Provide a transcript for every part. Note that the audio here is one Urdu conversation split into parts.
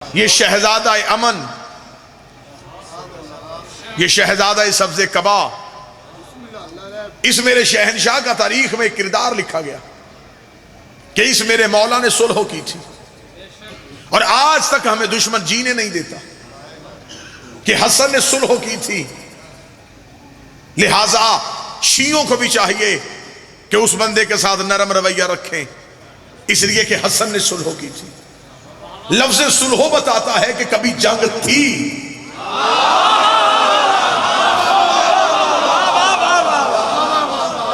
یہ شہزادہ امن، یہ شہزادہ سبز قبا، اس میرے شہنشاہ کا تاریخ میں کردار لکھا گیا کہ اس میرے مولا نے صلح کی تھی، اور آج تک ہمیں دشمن جینے نہیں دیتا کہ حسن نے صلح کی تھی۔ لہذا شیعوں کو بھی چاہیے کہ اس بندے کے ساتھ نرم رویہ رکھیں، اس لیے کہ حسن نے صلح کی تھی۔ لفظ صلح بتاتا ہے کہ کبھی جنگ تھی،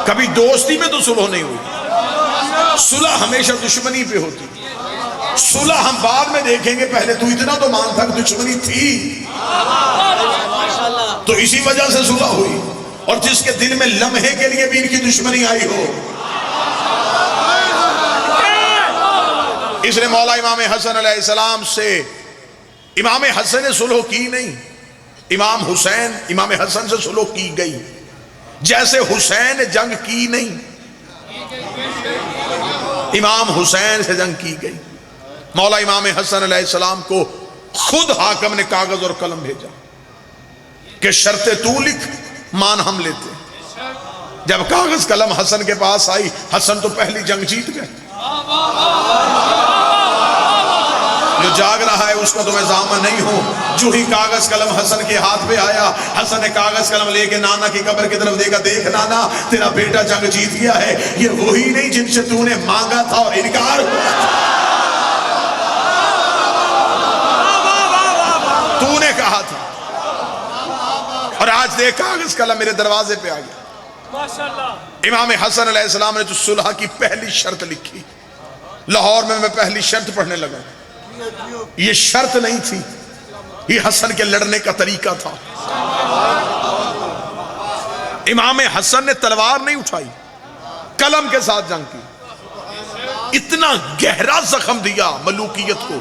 کبھی دوستی میں تو صلح نہیں ہوئی، صلح ہمیشہ دشمنی پہ ہوتی۔ صلح ہم بعد میں دیکھیں گے، پہلے تو اتنا تو مان تھا کہ دشمنی تھی تو اسی وجہ سے صلح ہوئی، اور جس کے دل میں لمحے کے لیے بھی ان کی دشمنی آئی ہو، اس نے مولا امام حسن علیہ السلام سے، امام حسن نے صلح کی نہیں، امام حسن سے صلح کی گئی، جیسے حسین نے جنگ کی نہیں، امام حسین سے جنگ کی گئی۔ مولا امام حسن علیہ السلام کو خود حاکم نے کاغذ اور قلم بھیجا کہ شرط تو لکھ، مان ہم لیتے۔ جب کاغذ قلم حسن کے پاس آئی، حسن تو پہلی جنگ جیت گئے، جو جاگ رہا ہے اس کا تو میں ضامن نہیں ہوں۔ جو ہی کاغذ قلم حسن کے ہاتھ پہ آیا، حسن نے کاغذ قلم لے کے نانا کی قبر کی طرف دیکھا، دیکھ نانا تیرا بیٹا جنگ جیت گیا ہے، یہ وہی نہیں جن سے تو نے مانگا تھا اور انکار ہوا تھا، تو نے کہا تھا، اور آج دیکھ کاغذ قلم میرے دروازے پہ آ گیا۔ امام حسن علیہ السلام نے تو صلح کی پہلی شرط لکھی۔ لاہور میں پہلی شرط پڑھنے لگا، یہ شرط نہیں تھی، یہ حسن کے لڑنے کا طریقہ تھا۔ امام حسن نے تلوار نہیں اٹھائی، قلم کے ساتھ جنگ کی۔ اتنا گہرا زخم دیا ملوکیت کو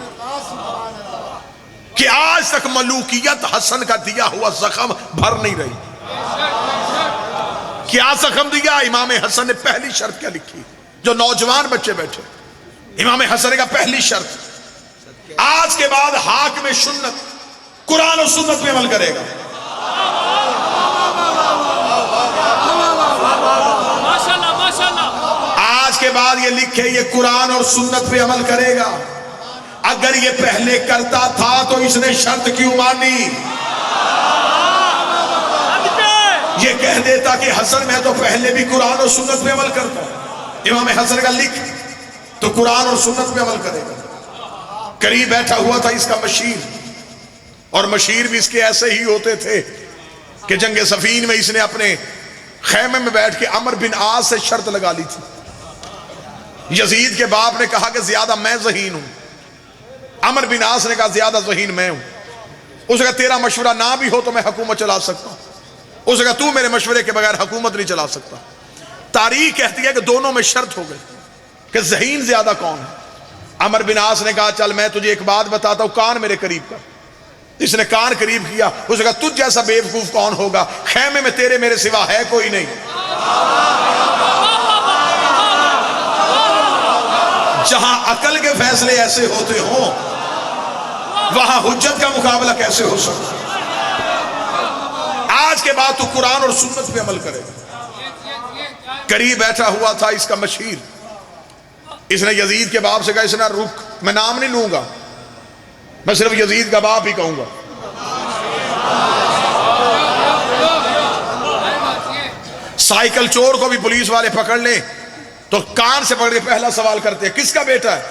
کہ آج تک ملوکیت حسن کا دیا ہوا زخم بھر نہیں رہی۔ کیا زخم دیا؟ امام حسن نے پہلی شرط کیا لکھی؟ جو نوجوان بچے بیٹھے، امام حسن کا پہلی شرط، آج کے بعد حاکم سنت قرآن و سنت پہ عمل کرے گا۔ آج کے بعد یہ لکھے، یہ قرآن اور سنت پہ عمل کرے گا۔ اگر یہ پہلے کرتا تھا تو اس نے شرط کیوں مانی؟ یہ کہہ دیتا کہ حسن میں تو پہلے بھی قرآن اور سنت پہ عمل کرتا ہوں۔ امام حسن کا لکھ تو قرآن اور سنت پہ عمل کرے گا۔ قریب بیٹھا ہوا تھا اس کا مشیر، اور مشیر بھی اس کے ایسے ہی ہوتے تھے کہ جنگ صفین میں اس نے اپنے خیمے میں بیٹھ کے عمر بن عاص سے شرط لگا لی تھی۔ یزید کے باپ نے کہا کہ زیادہ میں ذہین ہوں، عمر بن عاص نے کہا زیادہ ذہین میں ہوں۔ اس نے کہا تیرا مشورہ نہ بھی ہو تو میں حکومت چلا سکتا ہوں۔ اس نے کہا تو میرے مشورے کے بغیر حکومت نہیں چلا سکتا۔ تاریخ کہتی ہے کہ دونوں میں شرط ہو گئی کہ ذہین زیادہ کون ہے۔ عمر بن عاص نے کہا چل میں تجھے ایک بات بتاتا ہوں، کان میرے قریب کر۔ اس نے کان قریب کیا، اس نے کہا تجھ جیسا بے وقوف کون ہوگا، خیمے میں تیرے میرے سوا ہے کوئی نہیں۔ جہاں عقل کے فیصلے ایسے ہوتے ہوں، وہاں حجت کا مقابلہ کیسے ہو سکتا؟ آج کے بعد تو قرآن اور سنت پہ عمل کرے گا۔ قریب بیٹھا ہوا تھا اس کا مشیر، اس نے یزید کے باپ سے کہا، اس نے رک، میں نام نہیں لوں گا، میں صرف یزید کا باپ ہی کہوں گا۔ سائیکل چور کو بھی پولیس والے پکڑ لیں تو کان سے پکڑ کے پہلا سوال کرتے ہیں، کس کا بیٹا ہے؟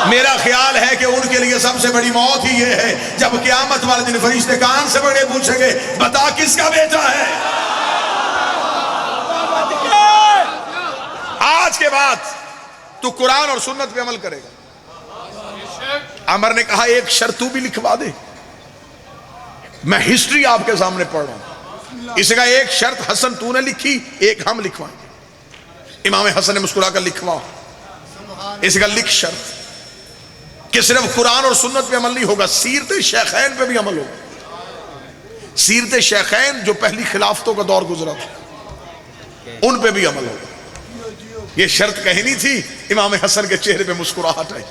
میرا خیال ہے کہ ان کے لیے سب سے بڑی موت ہی یہ ہے جب قیامت والے دن فرشتے کان سے پکڑے پوچھیں گے، بتا کس کا بیٹا ہے؟ آج کے بعد تو قرآن اور سنت پہ عمل کرے گا۔ عمر نے کہا ایک شرط تو بھی لکھوا دے، میں ہسٹری آپ کے سامنے پڑھ رہا ہوں۔ اس نے کہا ایک شرط حسن تو نے لکھی، ایک ہم لکھوائیں گے۔ امام حسن نے مسکرا کر لکھوا۔ اس کا لکھ شرط کہ صرف قرآن اور سنت پہ عمل نہیں ہوگا، سیرت شیخین پہ بھی عمل ہوگا۔ سیرت شیخین جو پہلی خلافتوں کا دور گزرا تھا، ان پہ بھی عمل ہوگا۔ یہ شرط کہنی تھی، امام حسن کے چہرے پہ مسکراہٹ آئی.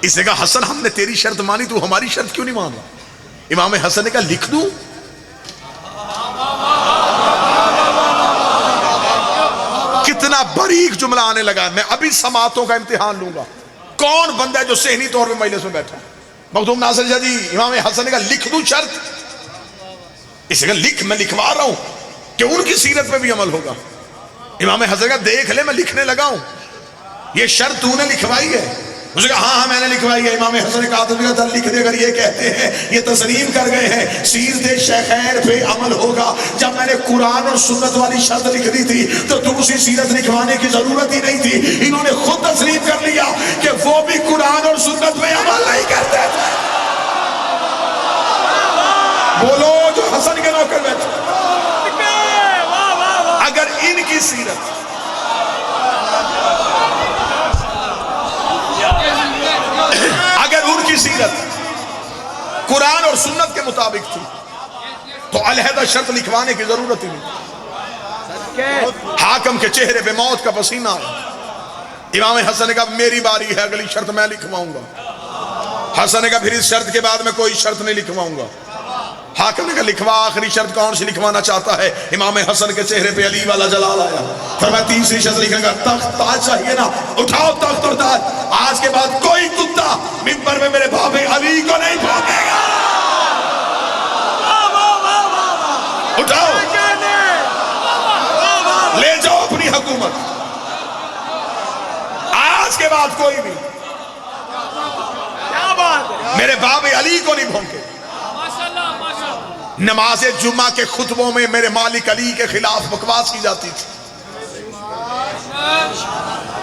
اس نے کہا حسن ہم نے تیری شرط مانی، تو ہماری شرط کیوں نہیں مان رہا؟ امام حسن نے کہا لکھ دوں؟ کتنا باریک جملہ آنے لگا. میں ابھی سماعتوں کا امتحان لوں گا. کون بندہ ہے جو ذہنی طور پہ مجلس میں بیٹھا؟ مخدوم ناصر شاہ جی امام حسن نے کہا لکھ دوں شرط؟ اس نے کہا لکھ، میں لکھوا رہا ہوں کہ ان کی سیرت پہ بھی عمل ہوگا. امام حسن نے کہا دیکھ لے میں لکھنے لگا ہوں، یہ شرط تو نے لکھوائی ہے؟ اس نے کہا ہاں ہاں میں نے لکھوائی ہے. امام حسن نے کہا لکھ دے. اگر یہ کہتے ہیں یہ تسلیم کر گئے ہیں سیرت شیخین پہ عمل ہوگا، جب میں نے قرآن اور سنت والی شرط لکھ دی تھی تو دوسری سیرت لکھوانے کی ضرورت ہی نہیں تھی. انہوں نے خود تسلیم کر لیا کہ وہ بھی قرآن اور سنت پہ عمل نہیں کرتے تھے. بولو جو حسن کے نوکر بیٹھے، اگر ان کی سیرت قرآن اور سنت کے مطابق تھی تو علیحدہ شرط لکھوانے کی ضرورت ہی نہیں. حاکم کے چہرے پہ موت کا پسینہ آیا. امام حسن نے کہا میری باری ہے، اگلی شرط میں لکھواؤں گا. حسن نے کہا پھر اس شرط کے بعد میں کوئی شرط نہیں لکھواؤں گا. حاکم نے کہا لکھوا، آخری شرط کون سی لکھوانا چاہتا ہے؟ امام حسن کے چہرے پہ علی والا جلال آیا. پھر میں تیسری شرط لکھوں گا، تخت تاج چاہیے نا، اٹھاؤ تخت اور تاج. آج کے بعد کوئی کتا منبر میں میرے بابے علی کو نہیں بھونکے گا. اٹھاؤ لے جاؤ اپنی حکومت. آج کے بعد کوئی بھی میرے بابے علی کو نہیں بھونکے. نماز جمعہ کے خطبوں میں میرے مالک علی کے خلاف بکواس کی جاتی تھی.